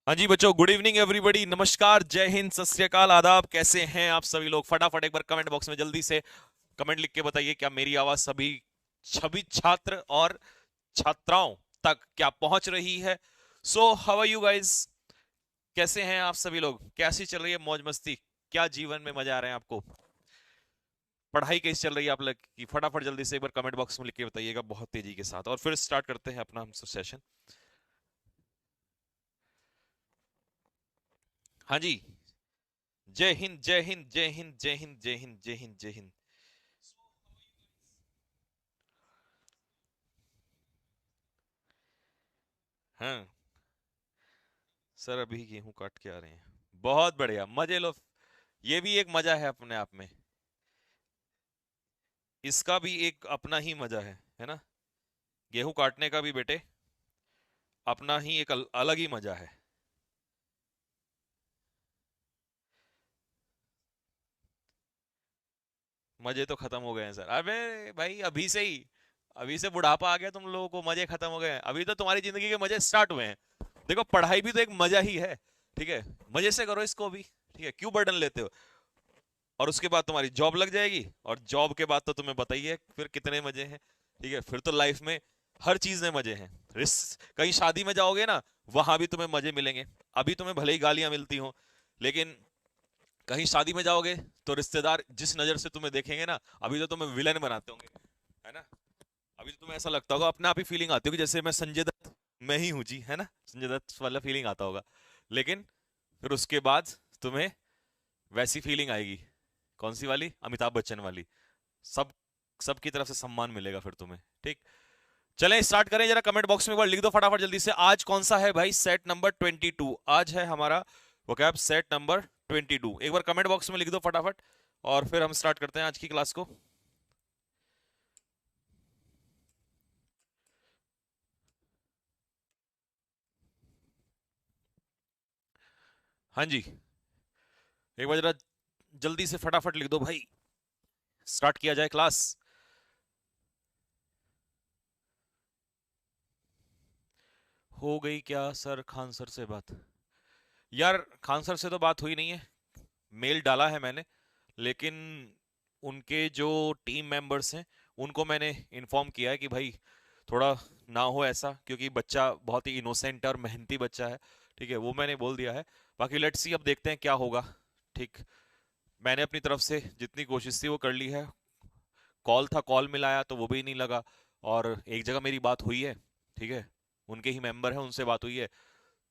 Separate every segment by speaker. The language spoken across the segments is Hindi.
Speaker 1: हाँ जी बच्चों, गुड इवनिंग एवरीबॉडी। नमस्कार, जय हिंद, सत श्री अकाल, आदाब। कैसे हैं आप सभी लोग? फटाफट एक बार कमेंट बॉक्स में जल्दी से कमेंट लिख के बताइए, क्या मेरी आवाज सभी सभी छात्र और छात्राओं तक क्या पहुंच रही है? So how are you guys? कैसे हैं आप सभी लोग? कैसी चल रही है मौज मस्ती? क्या जीवन में मजा आ रहे हैं आपको? पढ़ाई कैसी चल रही है आप लोग की? फटाफट जल्दी से एक बार कमेंट बॉक्स में लिख के बताइएगा, बहुत तेजी के साथ, और फिर स्टार्ट करते हैं अपना हम सेशन। हाँ जी। जय हिंद, जय हिंद, जय हिंद, जय हिंद, जय हिंद, जय हिंद, जय हिंद। हाँ सर, अभी गेहूं काट के आ रहे हैं। बहुत बढ़िया, मजे लो। ये भी एक मजा है अपने आप में। इसका भी एक अपना ही मजा है ना? गेहूं काटने का भी बेटे अपना ही एक अलग ही मजा है। मजे तो खत्म हो गए हैं सर। अबे भाई, अभी से बुढ़ापा आ गया, तुम लोगों को मजे खत्म हो गए हैं? अभी तो तुम्हारी जिंदगी के मजे स्टार्ट हुए हैं। देखो, पढ़ाई भी तो एक मजा ही है। ठीक है, मजे से करो इसको भी। ठीक है, क्यों बर्डन लेते हो? और उसके बाद तुम्हारी जॉब लग जाएगी, और जॉब के बाद तो तुम्हें बताइए फिर कितने मजे हैं। ठीक है, फिर तो लाइफ में हर चीज में मजे हैं। कहीं शादी में जाओगे ना, वहां भी तुम्हें मजे मिलेंगे। अभी तुम्हें भले ही गालियां मिलती हो, लेकिन कहीं शादी में जाओगे तो रिश्तेदार जिस नजर से तुम्हें देखेंगे ना, अभी तो तुम्हें विलन बनाते होंगे, है ना? अभी तो तुम्हें ऐसा लगता होगा, अपने आप ही फीलिंग आती होगी जैसे मैं संजय दत्त मैं ही हूँ जी, है ना? संजय दत्त वाला फीलिंग आता होगा। लेकिन फिर उसके बाद तुम्हें वैसी फीलिंग आएगी। कौन सी वाली? अमिताभ बच्चन वाली। सब सबकी तरफ से सम्मान मिलेगा फिर तुम्हें। ठीक, चलें स्टार्ट करें। जरा कमेंट बॉक्स में एक बार लिख दो फटाफट जल्दी से, आज कौन सा है भाई? सेट नंबर 22 आज है हमारा वोकैब सेट नंबर 22। एक बार कमेंट बॉक्स में लिख दो फटाफट, और फिर हम स्टार्ट करते हैं आज की क्लास को। हाँ जी, एक बार जरा जल्दी से फटाफट लिख दो भाई, स्टार्ट किया जाए क्लास। हो गई क्या सर खान सर से बात? यार, खान सर से तो बात हुई नहीं है। मेल डाला है मैंने, लेकिन उनके जो टीम मेंबर्स हैं उनको मैंने इन्फॉर्म किया है कि भाई थोड़ा ना हो ऐसा, क्योंकि बच्चा बहुत ही इनोसेंट और मेहनती बच्चा है। ठीक है, वो मैंने बोल दिया है। बाकी लेट्स सी, अब देखते हैं क्या होगा। ठीक, मैंने अपनी तरफ से जितनी कोशिश थी वो कर ली है। कॉल था, कॉल मिलाया तो वो भी नहीं लगा। और एक जगह मेरी बात हुई है, ठीक है, उनके ही मेंबर है, उनसे बात हुई है,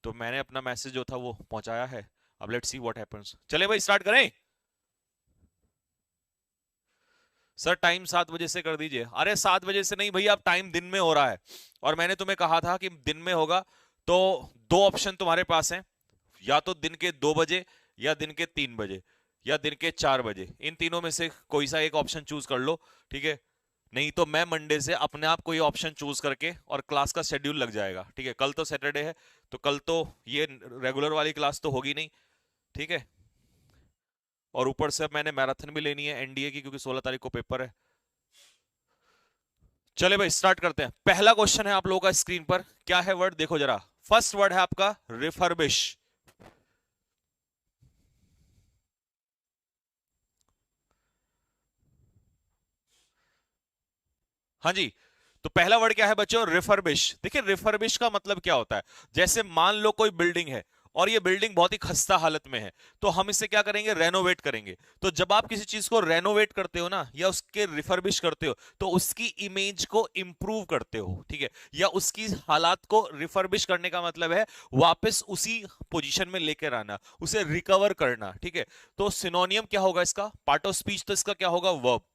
Speaker 1: तो मैंने अपना मैसेज जो था वो पहुंचाया है। अब लेट्स सी व्हाट हैपेंस। चले भाई, स्टार्ट करें। सर टाइम 7 बजे से कर दीजिए। अरे 7 बजे से नहीं भैया, अब टाइम दिन में हो रहा है, और मैंने तुम्हें कहा था कि दिन में होगा। तो दो ऑप्शन तुम्हारे पास हैं, या तो दिन के 2 बजे, या दिन के 3 बजे, या दिन के 4 बजे। इन तीनों में से कोई सा एक ऑप्शन चूज कर लो। ठीक है, नहीं तो मैं मंडे से अपने आप को ये ऑप्शन चूज करके और क्लास का शेड्यूल लग जाएगा। ठीक है, कल तो सैटरडे है, तो कल तो ये रेगुलर वाली क्लास तो होगी नहीं। ठीक है, और ऊपर से अब मैंने मैराथन भी लेनी है एनडीए की, क्योंकि 16 तारीख को पेपर है। चले भाई स्टार्ट करते हैं। पहला क्वेश्चन है आप लोगों का स्क्रीन पर, क्या है वर्ड देखो जरा। फर्स्ट वर्ड है आपका रिफर्बिश। हाँ जी, तो पहला वर्ड क्या है बच्चों? रिफर्बिश। देखिए, रिफर्बिश का मतलब क्या होता है? जैसे मान लो कोई बिल्डिंग है, और ये बिल्डिंग बहुत ही खस्ता हालत में है, तो हम इसे क्या करेंगे? रेनोवेट करेंगे। तो जब आप किसी चीज को रेनोवेट करते हो ना, या उसके रिफर्बिश करते हो, तो उसकी इमेज को इंप्रूव करते हो। ठीक है, या उसकी हालात को रिफर्बिश करने का मतलब है वापस उसी पोजीशन में लेकर आना, उसे रिकवर करना। ठीक है, तो सिनोनियम क्या होगा इसका? पार्ट ऑफ स्पीच तो इसका क्या होगा? वर्ब।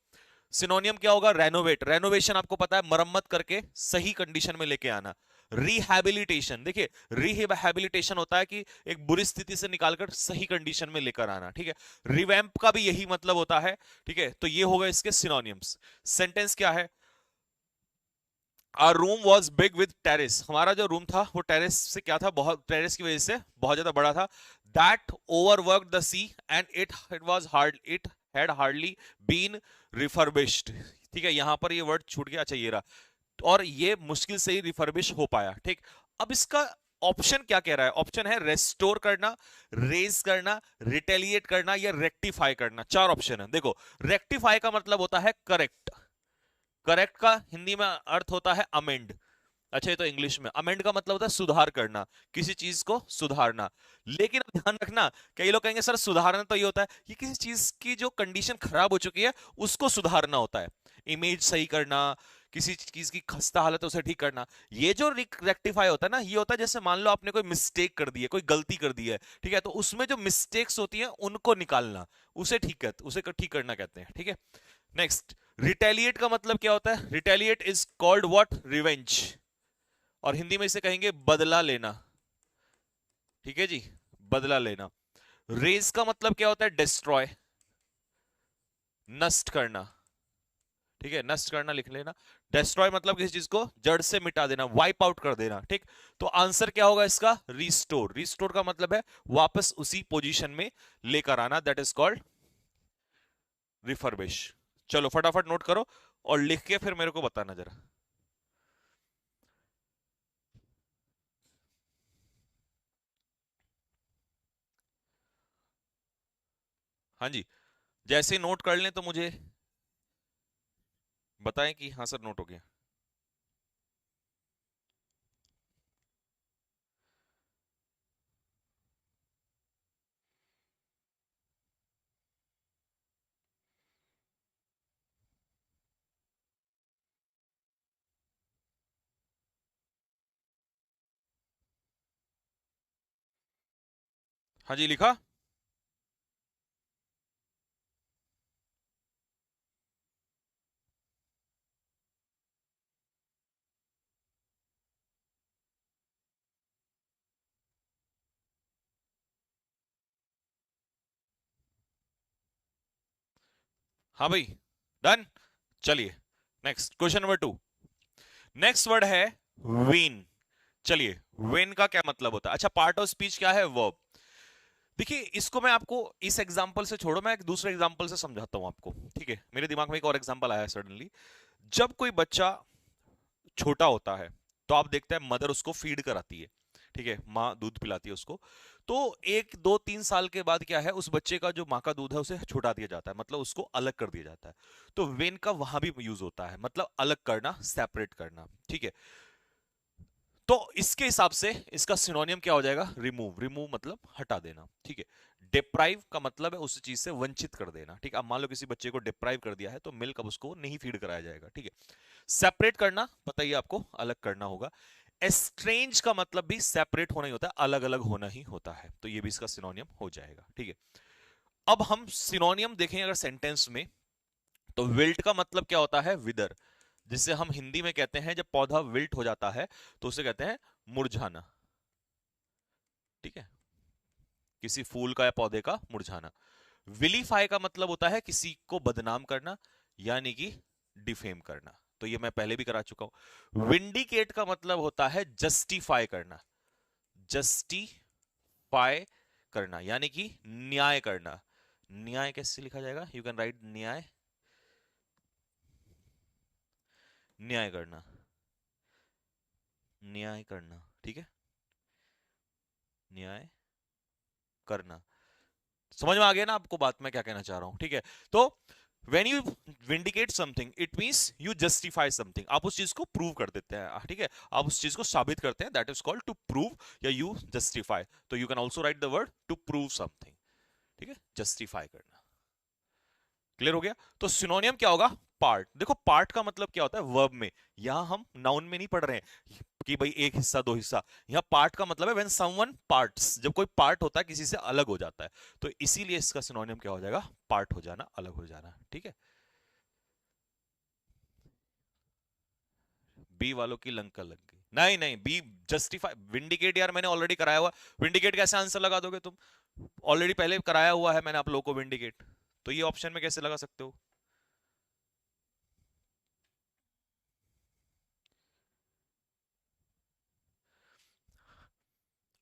Speaker 1: सिनोनियम क्या होगा? रेनोवेट। रेनोवेशन आपको पता है, मरम्मत करके सही कंडीशन में लेके आना। रिहैबिलिटेशन, देखिए, रिहैबिलिटेशन होता है कि एक बुरी स्थिति से निकालकर सही कंडीशन में लेकर आना। ठीक है, रिवैम्प का भी यही मतलब होता है। ठीक है, तो ये होगा इसके सिनोनियम्स। सेंटेंस क्या है? Our room was big with terrace. हमारा जो रूम था वो टेरेस से क्या था? बहुत, टेरेस की वजह से बहुत ज्यादा बड़ा था। That overwork the sea and it was hard it had hardly been refurbished. ठीक है, यहां पर ये वर्ड छूट गया। अच्छा, ये रहा। और ये मुश्किल से ही रिफर्बिश हो पाया। ठीक, अब इसका ऑप्शन क्या कह रहा है? ऑप्शन है रेस्टोर करना, रेज करना, रिटेलिएट करना या रेक्टिफाई करना। चार ऑप्शन है। देखो, रेक्टिफाई का मतलब होता है करेक्ट। करेक्ट का हिंदी में अर्थ होता है अमेंड। अच्छा, ये तो इंग्लिश में। अमेंड का मतलब होता है सुधार करना, किसी चीज को सुधारना। लेकिन अब ध्यान रखना, कई लोग कहेंगे सर सुधारना तो ये होता है कि किसी चीज की जो कंडीशन खराब हो चुकी है उसको सुधारना होता है। इमेज सही करना, किसी चीज की खस्ता हालत है उसे ठीक करना। ये जो रेक्टिफाई होता है ना, ये होता है जैसे मान लो आपने कोई मिस्टेक कर दी है, कोई गलती कर दी है, ठीक है, तो उसमें जो मिस्टेक्स होती हैं उनको निकालना, उसे ठीक करना कहते हैं। ठीक है, नेक्स्ट, रिटेलिएट का मतलब क्या होता है? Retaliate is called what? Revenge. और हिंदी में इसे कहेंगे बदला लेना। ठीक है जी, बदला लेना। रेज का मतलब क्या होता है? डिस्ट्रॉय, नष्ट करना। ठीक है, नष्ट करना लिख लेना। डिस्ट्रॉय मतलब किसी चीज को जड़ से मिटा देना, वाइप आउट कर देना। ठीक, तो आंसर क्या होगा इसका? रिस्टोर। रिस्टोर का मतलब है वापस उसी पोजीशन में लेकर आना, दैट इज कॉल्ड रिफर्बिश। चलो फटाफट नोट करो और लिख के फिर मेरे को बताना जरा। हाँ जी, जैसे ही नोट कर लें तो मुझे बताएं कि हाँ सर नोट हो गया। हाँ जी, लिखा। हाँ भाई, डन। चलिए, next question number 2। Next word है वीन। चलिए, वेन का क्या मतलब होता है? अच्छा, पार्ट ऑफ स्पीच क्या है? वर्ब। देखिए, इसको मैं आपको इस एग्जांपल से छोड़ो, मैं एक दूसरे एग्जांपल से समझाता हूं आपको। ठीक है, मेरे दिमाग में एक और एग्जांपल आया सडनली। जब कोई बच्चा छोटा होता है तो आप देखते हैं मदर उसको फीड कराती है। ठीक है, माँ दूध पिलाती है उसको। तो 1 2 3 साल के बाद क्या है, उस बच्चे का जो माँ का दूध है उसे छुटा दिया जाता है, मतलब उसको अलग कर दिया जाता है। तो वेन का वहां भी यूज होता है, मतलब अलग करना, सेपरेट करना। ठीक है, तो इसके हिसाब से इसका सिनोनियम क्या हो जाएगा? रिमूव। रिमूव मतलब हटा देना। ठीक है, डिप्राइव का मतलब है उस चीज से वंचित कर देना। ठीक है, अब मान लो किसी बच्चे को डिप्राइव कर दिया है तो मिल्क अब उसको नहीं फीड कराया जाएगा। ठीक है, सेपरेट करना पता ही है आपको, अलग करना होगा। एस्ट्रेंज का मतलब भी सेपरेट होना ही होता है, अलग अलग होना ही होता है। तो ये भी इसका सिनोनियम हो जाएगा। ठीक है, अब हम सिनोनियम देखें अगर सेंटेंस में, तो विल्ट का मतलब क्या होता है? विदर। जिसे हम हिंदी में कहते हैं, जब पौधा विल्ट हो जाता है तो उसे कहते हैं मुरझाना। ठीक है, किसी फूल का या पौधे का मुरझाना। विलीफाई का मतलब होता है किसी को बदनाम करना, यानी कि डिफेम करना। तो ये मैं पहले भी करा चुका हूं। विंडिकेट का मतलब होता है जस्टिफाई करना। जस्टिफाई करना यानी कि न्याय करना। न्याय कैसे लिखा जाएगा? यू कैन राइट न्याय। न्याय करना, न्याय करना। ठीक है, न्याय करना। समझ में आ गया ना आपको बात मैं क्या कहना चाह रहा हूं? ठीक है, तो when you vindicate something it means you justify something, आप उस चीज को प्रूव कर देते हैं। ठीक है, आप उस चीज को साबित करते हैं, that is called to prove या you justify। तो you can also write the word to prove something। ठीक है, जस्टिफाई करना। क्लियर हो गया? तो सिनोनियम क्या होगा? पार्ट। देखो, पार्ट का मतलब क्या होता है वर्ब में। यहां हम नाउन में नहीं पढ़ रहे हैं कि भाई एक हिस्सा दो हिस्सा। यहां पार्ट का मतलब है व्हेन समवन पार्ट्स, जब कोई पार्ट होता है किसी से अलग हो जाता है। तो इसीलिए इसका सिनोनियम क्या हो जाएगा? पार्ट हो जाना, अलग हो जाना। ठीक है, बी वालों की लंका लग गई। नहीं नहीं, बी जस्टिफाई, विंडिकेट यार मैंने ऑलरेडी कराया हुआ। विंडिकेट कैसे आंसर लगा दोगे तुम? ऑलरेडी पहले कराया हुआ है मैंने आप लोगों को विंडिकेट। तो ये ऑप्शन में कैसे लगा सकते हो?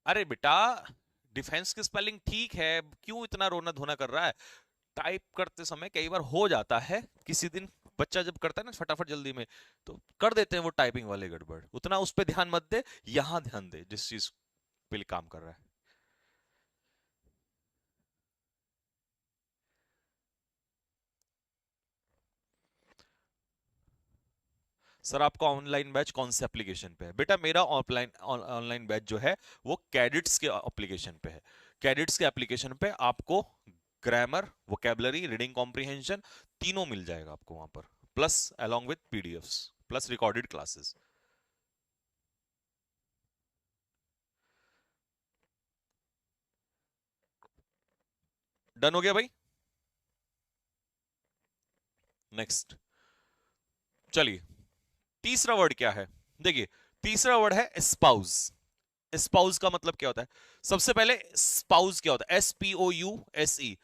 Speaker 1: अरे बेटा, डिफेंस की स्पेलिंग ठीक है, क्यों इतना रोना धोना कर रहा है? टाइप करते समय कई बार हो जाता है, किसी दिन बच्चा जब करता है ना फटाफट जल्दी में, तो कर देते हैं वो टाइपिंग वाले गड़बड़। उतना उस पर ध्यान मत दे, यहां ध्यान दे जिस चीज आपके लिए काम कर रहा है। सर आपका ऑनलाइन बैच कौन से एप्लीकेशन पे है? बेटा मेरा ऑफलाइन ऑनलाइन बैच जो है वो कैडेट्स के एप्लीकेशन पे है। कैडेट्स के एप्लीकेशन पे आपको ग्रामर, वोकेबलरी, रीडिंग कॉम्प्रिहेंशन तीनों मिल जाएगा आपको वहां पर, plus along with PDFs, plus recorded classes. Done हो गया भाई? नेक्स्ट, चलिए तीसरा वर्ड क्या है? देखिए तीसरा वर्ड है स्पाउस। स्पाउस का मतलब क्या होता है? सबसे पहले स्पाउस क्या होता है? SPOUSE।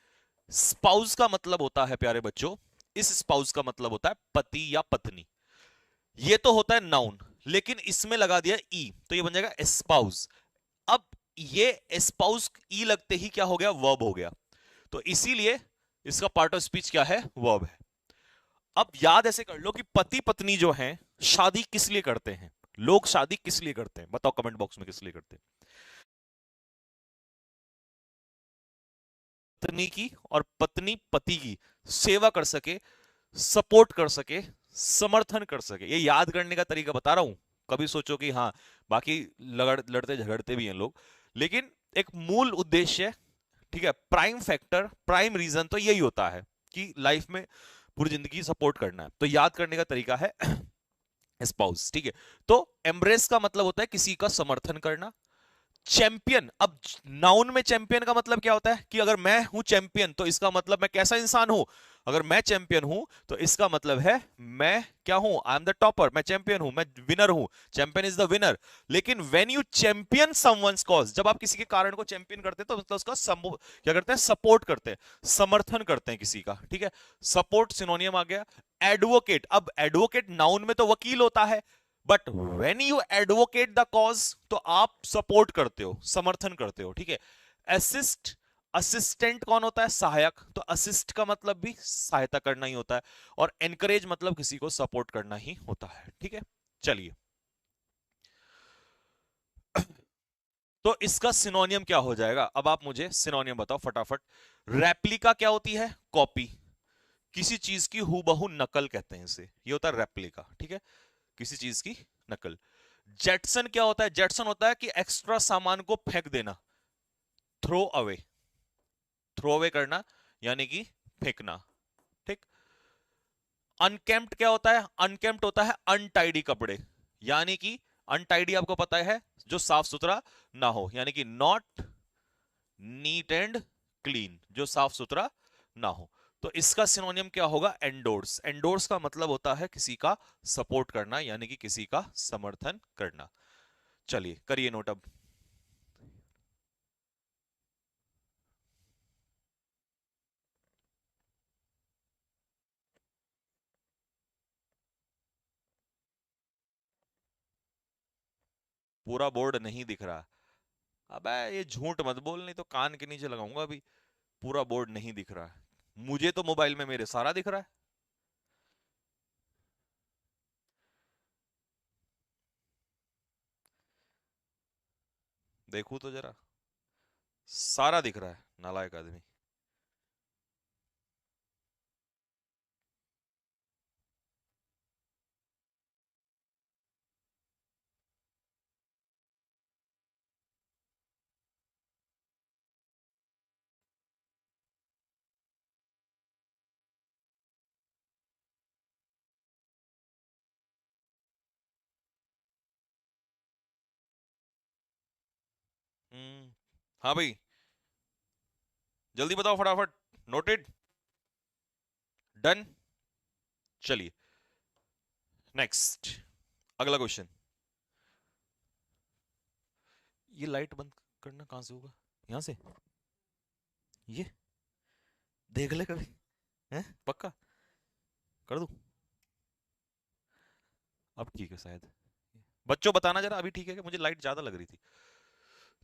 Speaker 1: स्पाउस का मतलब होता है प्यारे बच्चों, इस स्पाउस का मतलब होता है पति या पत्नी। ये तो होता है नाउन, लेकिन इसमें लगा दिया ई तो ये बन जाएगा स्पाउस। अब ये स्पाउस ई लगते ही क्या हो गया? वर्ब हो गया। तो इसीलिए इसका पार्ट ऑफ स्पीच क्या है? वर्ब है। अब याद ऐसे कर लो कि पति पत्नी जो हैं शादी किस लिए करते हैं? लोग शादी किस लिए करते हैं? बताओ कमेंट बॉक्स में किस लिए करते हैं? पत्नी की और पत्नी पति की सेवा कर सके, सपोर्ट कर सके, समर्थन कर सके। ये याद करने का तरीका बता रहा हूं। कभी सोचो कि हाँ बाकी लड़ते झगड़ते भी हैं लोग, लेकिन एक मूल उद्देश्य, ठीक है, प्राइम फैक्टर, प्राइम रीजन तो यही होता है कि लाइफ में पूरी जिंदगी सपोर्ट करना है। तो याद करने का तरीका है स्पाउस, ठीक है। तो एम्ब्रेस का मतलब होता है किसी का समर्थन करना। चैंपियन, अब नाउन में चैंपियन का मतलब क्या होता है कि अगर मैं हूं चैंपियन तो इसका मतलब मैं कैसा इंसान हूं? अगर मैं चैंपियन हूं तो इसका मतलब है मैं क्या हूं? आई एम द टॉपर, मैं चैंपियन हूं, मैं विनर हूं। Champion is the winner. लेकिन when you champion someone's cause, जब आप किसी के कारण को चैंपियन करते हैं तो मतलब उसका क्या करते हैं? सपोर्ट करते हैं, समर्थन करते हैं किसी का, ठीक है। सपोर्ट सिनोनियम आ गया। एडवोकेट, अब एडवोकेट नाउन में तो वकील होता है, but when you advocate the cause तो आप सपोर्ट करते हो, समर्थन करते हो, ठीक है। असिस्ट, असिस्टेंट कौन होता है? सहायक। तो असिस्ट का मतलब भी सहायता करना ही होता है, और एनकरेज मतलब किसी को सपोर्ट करना ही होता है, ठीक है। चलिए तो इसका सिनोनियम क्या हो जाएगा? अब आप मुझे सिनोनियम बताओ फटाफट। रेप्लिका क्या होती है? कॉपी, किसी चीज की हूबहू नकल कहते हैं इसे, ये होता है रेप्लिका, ठीक है, किसी चीज की नकल। जेटसन क्या होता है? जेटसन होता है कि एक्स्ट्रा सामान को फेंक देना, थ्रो अवे, थ्रो अवे करना यानी कि फेंकना, ठीक। अनकेम्प्ट क्या होता है? अनकेम्प्ट होता है अनटाइडी कपड़े, यानी कि अनटाइडी आपको पता है जो साफ सुथरा ना हो, यानी कि नॉट नीट एंड क्लीन, जो साफ सुथरा ना हो। तो इसका सिनोनियम क्या होगा? एंडोर्स। एंडोर्स का मतलब होता है किसी का सपोर्ट करना, यानी कि किसी का समर्थन करना। चलिए करिए नोट अब। पूरा बोर्ड नहीं दिख रहा? अबे ये झूठ मत बोल, नहीं तो कान के नीचे लगाऊंगा अभी। पूरा बोर्ड नहीं दिख रहा है मुझे तो, मोबाइल में मेरे सारा दिख रहा है। देखू तो जरा, सारा दिख रहा है, नालायक आदमी। हाँ भाई, जल्दी बताओ फटाफट। नोटेड? डन। चलिए नेक्स्ट, अगला क्वेश्चन। ये लाइट बंद करना कहां से होगा? यहां से? ये देख ले कभी, हैं पक्का? कर दूं? अब ठीक है शायद। बच्चों बताना जरा अभी ठीक है कि मुझे लाइट ज्यादा लग रही थी।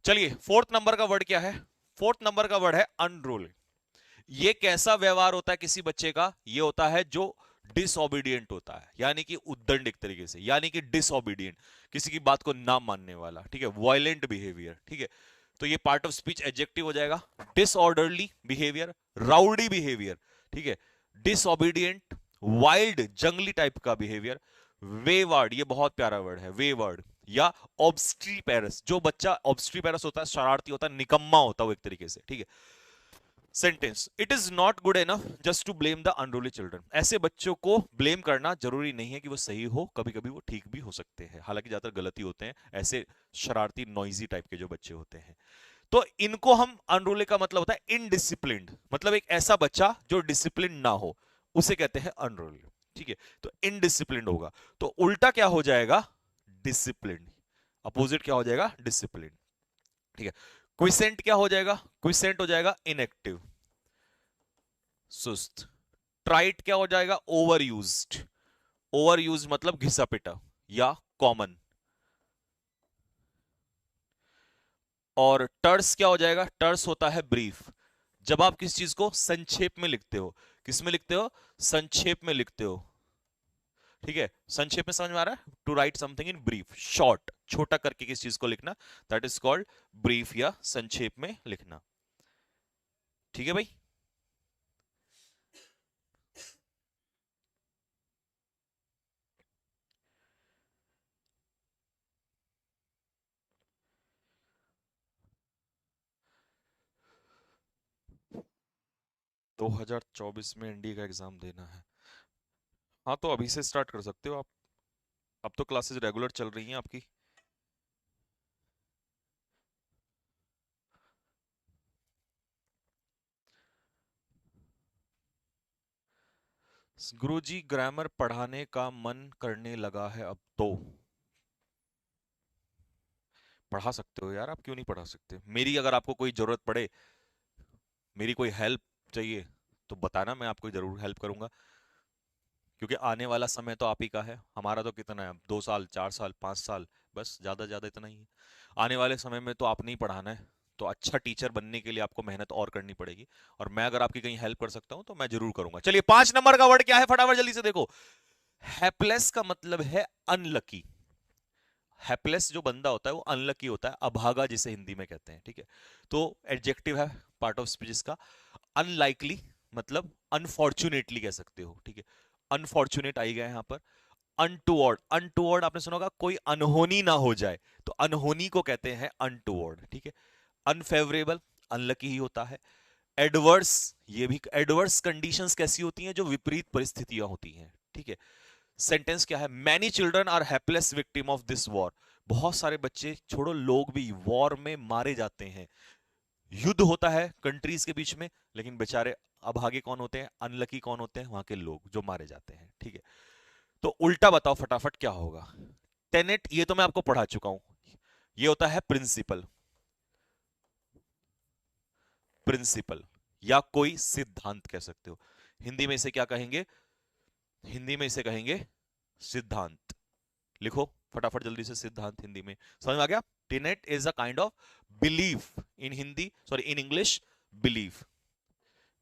Speaker 1: चलिए फोर्थ नंबर का वर्ड क्या है? फोर्थ नंबर का वर्ड है अनरोल। ये कैसा व्यवहार होता है किसी बच्चे का? ये होता है जो डिसओबीडियंट होता है, यानी कि उद्दंड एक तरीके से, यानी कि डिसओबीडियंट, किसी की बात को ना मानने वाला, ठीक है, वायलेंट बिहेवियर, ठीक है। तो ये पार्ट ऑफ स्पीच एडजेक्टिव हो जाएगा। डिसऑर्डरली बिहेवियर, राउडी बिहेवियर, ठीक है, डिसओबीडियंट, वाइल्ड जंगली टाइप का बिहेवियर, वेवर्ड, ये बहुत प्यारा वर्ड है वेवर्ड, या ऑब्स्ट्रीपेरस, जो बच्चा ऑब्स्ट्रीपेरस होता है, शरारती होता है, निकम्मा होता है वो एक तरीके से, ठीक है। Sentence, it is not good enough just to blame the unruly children, ऐसे बच्चों को ब्लेम करना जरूरी नहीं है कि वो सही हो, कभी कभी वो ठीक भी हो सकते हैं, हालांकि ज्यादातर गलती होते हैं ऐसे शरारती नॉइजी टाइप के जो बच्चे होते हैं। तो इनको हम अनरूली का मतलब होता है इनडिसिप्लिन्ड, मतलब एक ऐसा बच्चा जो डिसिप्लिन ना हो उसे कहते हैं अनरूली, ठीक है। तो इनडिसिप्लिन्ड होगा, तो उल्टा क्या हो जाएगा, डिसिप्लिन, अपोजिट क्या हो जाएगा, डिसिप्लिन, ठीक है। क्विसेंट क्या हो जाएगा, क्विसेंट हो जाएगा इनएक्टिव, सुस्त। ट्राइट क्या हो जाएगा, ओवर यूज्ड, ओवर यूज मतलब घिसा पिटा या कॉमन। और टर्स क्या हो जाएगा, टर्स होता है ब्रीफ, जब आप किसी चीज को संक्षेप में लिखते हो, किस में लिखते हो, संक्षेप में लिखते हो, ठीक है। संक्षेप में समझ में आ रहा है, to write something in brief, short, छोटा करके किसी चीज को लिखना, दैट इज कॉल्ड ब्रीफ या संक्षेप में लिखना, ठीक है भाई। 2024 में एनडीए का एग्जाम देना है। हाँ तो अभी से स्टार्ट कर सकते हो आप, अब तो क्लासेस रेगुलर चल रही हैं आपकी। गुरुजी ग्रामर पढ़ाने का मन करने लगा है अब तो। पढ़ा सकते हो यार, आप क्यों नहीं पढ़ा सकते, मेरी अगर आपको कोई जरूरत पड़े, मेरी कोई हेल्प चाहिए तो बताना, मैं आपको जरूर हेल्प करूंगा, क्योंकि आने वाला समय तो आप ही का है, हमारा तो कितना है, 2 साल 4 साल 5 साल, बस ज्यादा ज्यादा इतना ही है। आने वाले समय में तो आपने ही पढ़ाना है, तो अच्छा टीचर बनने के लिए आपको मेहनत और करनी पड़ेगी, और मैं अगर आपकी कहीं हेल्प कर सकता हूं तो मैं जरूर करूंगा। चलिए 5 नंबर का वर्ड क्या है, फटाफट जल्दी से देखो। हैप्लेस का मतलब है अनलकी, हैप्लेस जो बंदा होता है वो अनलकी होता है, अभागा जिसे हिंदी में कहते हैं, ठीक है। तो एडजेक्टिव है पार्ट ऑफ स्पीच का। अनलाइकली मतलब अनफॉर्चुनेटली कह सकते हो, ठीक है, अनफॉर्चुनेट आई गया यहां पर। अनटूवर्ड, अनटूवर्ड आपने सुना होगा, कोई अनहोनी ना हो जाए, तो अनहोनी को कहते हैं अनटूवर्ड, ठीक है। अनफेवरेबल, अनलकी ही होता है। एडवर्स, ये भी एडवर्स कंडीशंस कैसी होती हैं, जो विपरीत परिस्थितियां होती हैं, ठीक है। सेंटेंस क्या है, many children are helpless victim of this war, बहुत सारे बच्चे छोड़ो लोग भी वॉर में मारे जाते हैं, युद्ध होता है कंट्रीज के बीच में, लेकिन बेचारे अभागे कौन होते हैं, अनलकी कौन होते हैं, वहां के लोग जो मारे जाते हैं, ठीक है। तो उल्टा बताओ फटाफट क्या होगा। टेनेट ये तो मैं आपको पढ़ा चुका हूं, ये होता है प्रिंसिपल, प्रिंसिपल या कोई सिद्धांत कह सकते हो, हिंदी में इसे क्या कहेंगे, हिंदी में इसे कहेंगे सिद्धांत। लिखो फटाफट जल्दी से, सिद्धांत हिंदी में समझ में आ गया। Tenet is a kind of belief, in Hindi sorry in English belief,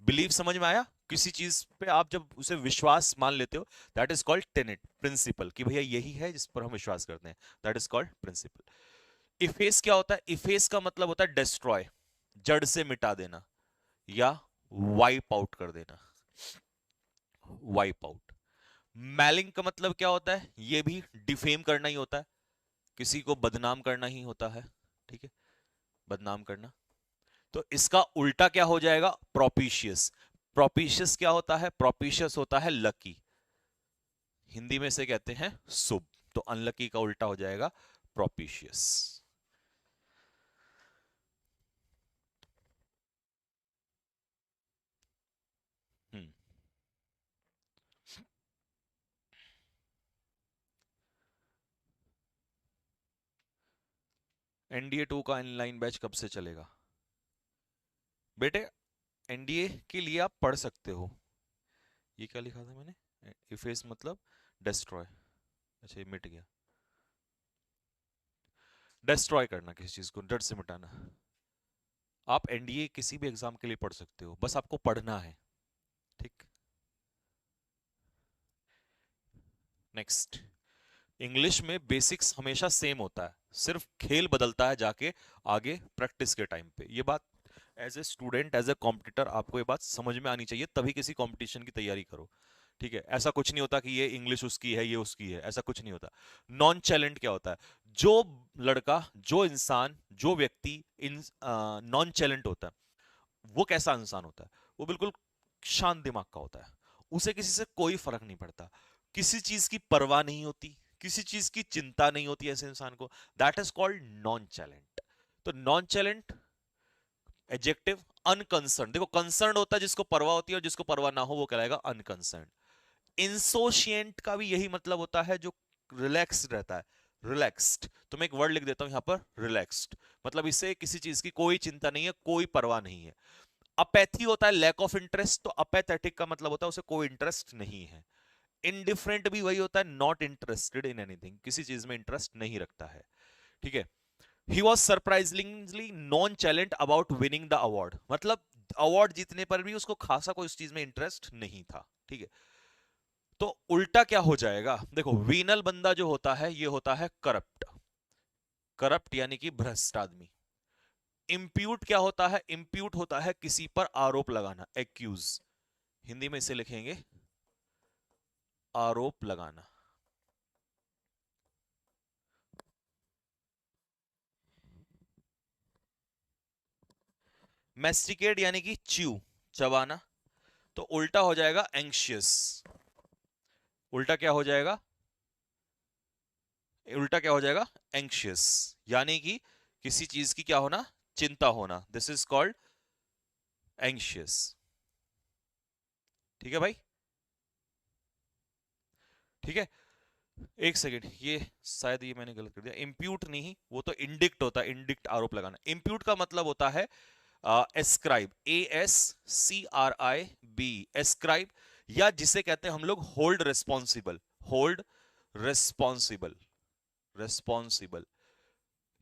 Speaker 1: believe समझ में आया, किसी चीज पे आप जब उसे विश्वास मान लेते हो, that is called tenet, principle, कि भैया यही है जिस पर हम विश्वास करते हैं, दैट इज कॉल्ड प्रिंसिपल। इफेस क्या होता है, इफेस का मतलब होता है डिस्ट्रॉय, जड़ से मिटा देना या वाइप आउट कर देना, वाइप आउट। मैलिंग का मतलब क्या होता है, ये भी डिफेम करना ही होता है, किसी को बदनाम करना ही होता है, ठीक है, बदनाम करना। तो इसका उल्टा क्या हो जाएगा, प्रोपिशियस, प्रोपिशियस क्या होता है, प्रोपिशियस होता है लकी, हिंदी में से कहते हैं शुभ, तो अनलकी का उल्टा हो जाएगा प्रोपिशियस। हम्म। एनडीए 2 का ऑनलाइन बैच कब से चलेगा, बेटे एनडीए के लिए आप पढ़ सकते हो, ये क्या लिखा था मैंने, इफेस मतलब डिस्ट्रॉय, अच्छा ये मिट गया, डिस्ट्रॉय करना किसी चीज को, जड़ से मिटाना। आप एनडीए किसी भी एग्जाम के लिए पढ़ सकते हो, बस आपको पढ़ना है, ठीक। नेक्स्ट, इंग्लिश में बेसिक्स हमेशा सेम होता है, सिर्फ खेल बदलता है जाके आगे प्रैक्टिस के टाइम पे। ये बात as a student, as a competitor आपको ये बात समझ में आनी चाहिए, तभी किसी कंपटीशन की तैयारी करो। ठीक है, ऐसा कुछ नहीं होता कि ये इंग्लिश उसकी है ये उसकी है, ऐसा कुछ नहीं होता। नॉन चैलेंट क्या होता है? जो लड़का, जो इंसान, जो व्यक्ति इन नॉन चैलेंट होता है, वो कैसा इंसान होता है? वो बिल्कुल शांत दिमाग का होता है, उसे किसी से कोई फर्क नहीं पड़ता, किसी चीज की परवाह नहीं होती, किसी चीज की चिंता नहीं होती ऐसे इंसान को। That is called nonchalant. तो नॉन चैलेंट एडजेक्टिव, अनकंसर्न। देखो, कंसर्न होता है जिसको परवाह होती है, और जिसको परवाह ना हो वो कहलाएगा अनकंसर्न। इंसोशिएंट का भी यही मतलब होता है, जो रिलैक्स्ड रहता है, रिलैक्स्ड। तो मैं एक वर्ड लिख देता हूं यहां पर, रिलैक्स्ड। मतलब इससे किसी चीज की कोई चिंता नहीं है, कोई परवाह नहीं है। अपैथी होता है लैक ऑफ इंटरेस्ट, तो अपैथेटिक का मतलब होता है उसे कोई इंटरेस्ट नहीं है। इनडिफरेंट भी वही होता है, नॉट इंटरेस्टेड इन एनीथिंग, किसी चीज में इंटरेस्ट नहीं रखता है। ठीक है। He was surprisingly nonchalant about winning the award, मतलब अवार्ड जीतने पर भी उसको खासा कोई उस चीज में इंटरेस्ट नहीं था। ठीक है। तो उल्टा क्या हो जाएगा? देखो, वीनल बंदा जो होता है ये होता है करप्ट। करप्ट यानी कि भ्रष्ट आदमी। इंप्यूट क्या होता है? इंप्यूट होता है किसी पर आरोप लगाना, एक्यूज। हिंदी में इसे लिखेंगे आरोप लगाना। मैस्टिकेट यानी कि च्यू, चबाना। तो उल्टा हो जाएगा एंग्शियस। उल्टा क्या हो जाएगा? उल्टा क्या हो जाएगा? एंग्शियस, यानी कि किसी चीज की क्या होना? चिंता होना। This is called anxious. ठीक है भाई? ठीक है। एक सेकेंड, ये शायद ये मैंने गलत कर दिया, इम्प्यूट नहीं, वो तो इंडिक्ट होता है, इंडिक्ट आरोप लगाना। इम्प्यूट का मतलब होता है एस्क्राइब, ASCRIB, एस्क्राइब, या जिसे कहते हैं हम लोग hold responsible. Hold responsible, responsible.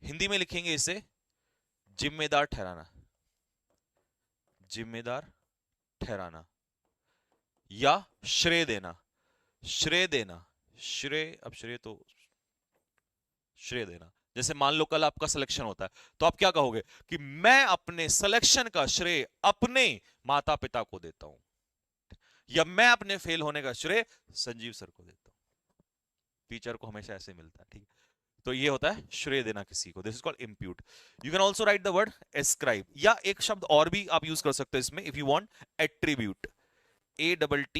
Speaker 1: Hindi में लिखेंगे इसे जिम्मेदार ठहराना, जिम्मेदार ठहराना, या श्रेय देना, श्रेय देना। श्रेय, अब श्रेय तो श्रेय देना। जैसे मान लो कल आपका सिलेक्शन होता है, तो आप क्या कहोगे कि मैं अपने सिलेक्शन का श्रेय अपने माता पिता को देता हूं, या मैं अपने फेल होने का श्रेय संजीव सर को देता हूं। टीचर को हमेशा ऐसे मिलता है। ठीक है। तो ये होता है श्रेय देना किसी को, this is called input. You can also right the word ascribe, या एक शब्द और भी आप यूज कर सकते हो इसमें if you want, attribute, ATTRIBUT।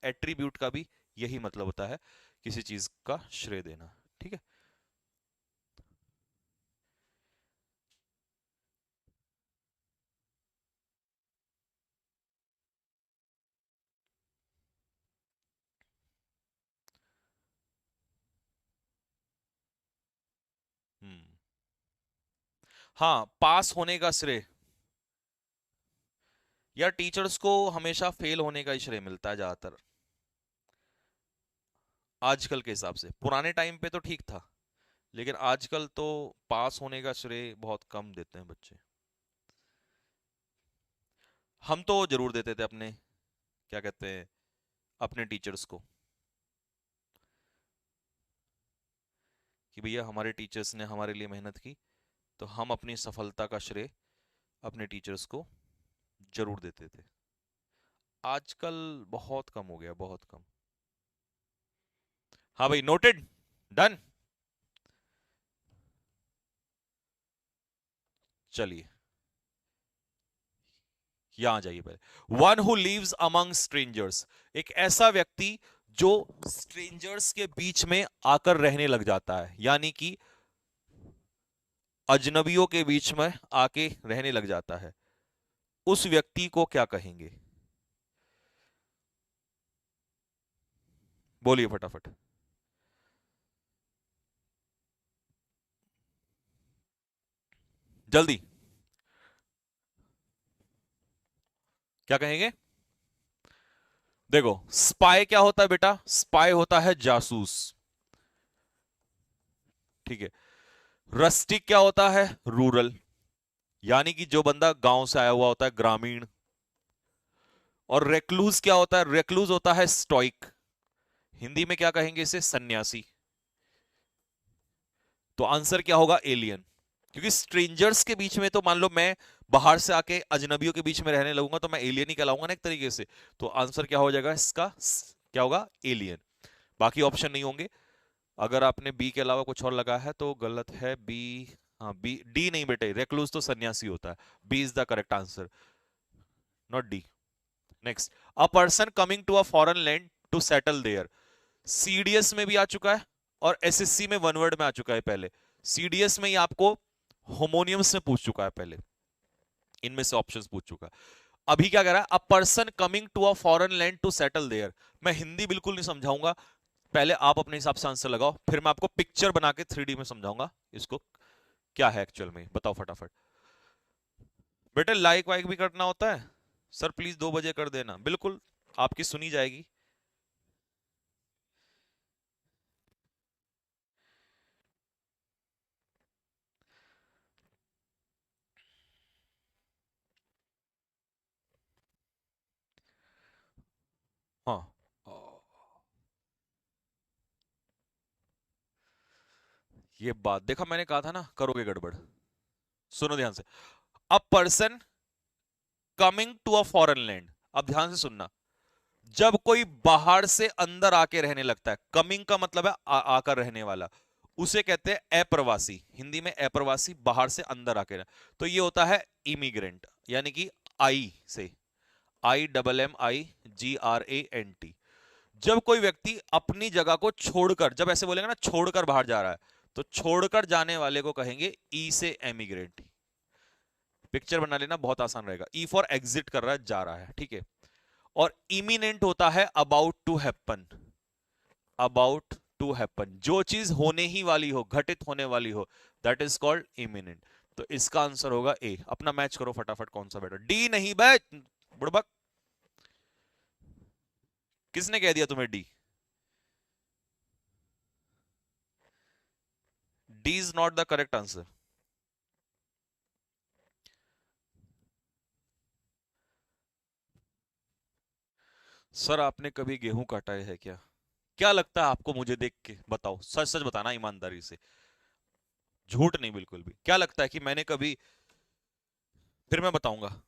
Speaker 1: Attribute का भी यही मतलब होता है, किसी चीज का श्रेय देना। ठीक है। हम्म। हाँ, पास होने का श्रेय, या टीचर्स को हमेशा फेल होने का ही श्रेय मिलता है ज्यादातर, आजकल के हिसाब से। पुराने टाइम पे तो ठीक था, लेकिन आजकल तो पास होने का श्रेय बहुत कम देते हैं बच्चे। हम तो जरूर देते थे अपने, क्या कहते हैं, अपने टीचर्स को, कि भैया हमारे टीचर्स ने हमारे लिए मेहनत की, तो हम अपनी सफलता का श्रेय अपने टीचर्स को जरूर देते थे। आजकल बहुत कम हो गया, बहुत कम। हाँ भाई, नोटेड, डन। चलिए यहां जाइए पहले। One who lives among strangers, एक ऐसा व्यक्ति जो स्ट्रेंजर्स के बीच में आकर रहने लग जाता है, यानी कि अजनबियों के बीच में आके रहने लग जाता है, उस व्यक्ति को क्या कहेंगे? बोलिए फटाफट। जल्दी। क्या कहेंगे? देखो, स्पाई क्या होता है बेटा? स्पाई होता है जासूस। ठीक है। रस्टिक क्या होता है? रूरल, यानी कि जो बंदा गांव से आया हुआ होता है, ग्रामीण। और रेक्लूज क्या होता है? रेक्लूज होता है स्टोइक, हिंदी में क्या कहेंगे इसे? सन्यासी। तो आंसर क्या होगा? एलियन। क्योंकि स्ट्रेंजर्स के बीच में तो मान लो मैं बाहर से आके अजनबियों के बीच में रहने लगूंगा तो मैं एलियन ही कहलाऊंगा ना एक तरीके से। तो आंसर क्या हो जाएगा इसका? क्या होगा? एलियन। बाकी ऑप्शन नहीं होंगे। अगर आपने बी के अलावा कुछ और लगा है तो गलत है। बी, हाँ बी, डी नहीं बेटे, रेक्लूज तो सन्यासी होता है। B is the correct answer, not D. Next, a person coming to a foreign land to settle there. CDS में भी आ चुका है और एसएससी में वन वर्ड में आ चुका है पहले। सीडीएस में ही आपको होमोनियम्स में पूछ चुका है पहले, इनमें से ऑप्शंस पूछ चुका है। अभी क्या कह रहा है? A person coming to a foreign land to settle there. मैं हिंदी बिल्कुल नहीं समझाऊंगा, पहले आप अपने हिसाब से आंसर लगाओ, फिर मैं आपको पिक्चर बना के 3D में समझाऊंगा इसको क्या है एक्चुअल में। बताओ फटाफट। बेटे लाइक वाइक भी करना होता है? सर प्लीज 2 बजे कर देना, बिल्कुल आपकी सुनी जाएगी। हाँ, ये बात देखा, मैंने कहा था ना करोगे गड़बड़। सुनो ध्यान से। A person coming to a foreign land, अब ध्यान से सुनना। जब कोई बाहर से अंदर आके रहने लगता है, कमिंग का मतलब है आकर रहने वाला, उसे कहते हैं अप्रवासी। हिंदी में अप्रवासी, बाहर से अंदर आके रह, तो ये होता है इमिग्रेंट, यानी कि आई से, IMMIGRANT। जब कोई व्यक्ति अपनी जगह को छोड़कर, जब ऐसे बोलेंगे ना छोड़कर बाहर जा रहा है, तो छोड़कर जाने वाले को कहेंगे ई से एमिग्रेंट। पिक्चर बना लेना, बहुत आसान रहेगा। ई फॉर एग्जिट कर रहा है, जा रहा है, ठीक है। और इमिनेंट होता है about to happen. About to happen, जो चीज होने ही वाली हो, घटित होने वाली हो, दैट इज कॉल्ड इमिनेंट। तो इसका आंसर होगा ए। अपना मैच करो फटाफट, कौन सा बेटर? डी नहीं बे बुड़बक, किसने कह दिया तुम्हें D? D is not the correct answer. Sir आपने कभी गेहूं काटा है क्या? क्या लगता है आपको मुझे देख के? बताओ, सच सच बताना ईमानदारी से, झूठ नहीं बिल्कुल भी। क्या लगता है कि मैंने कभी, फिर मैं बताऊंगा।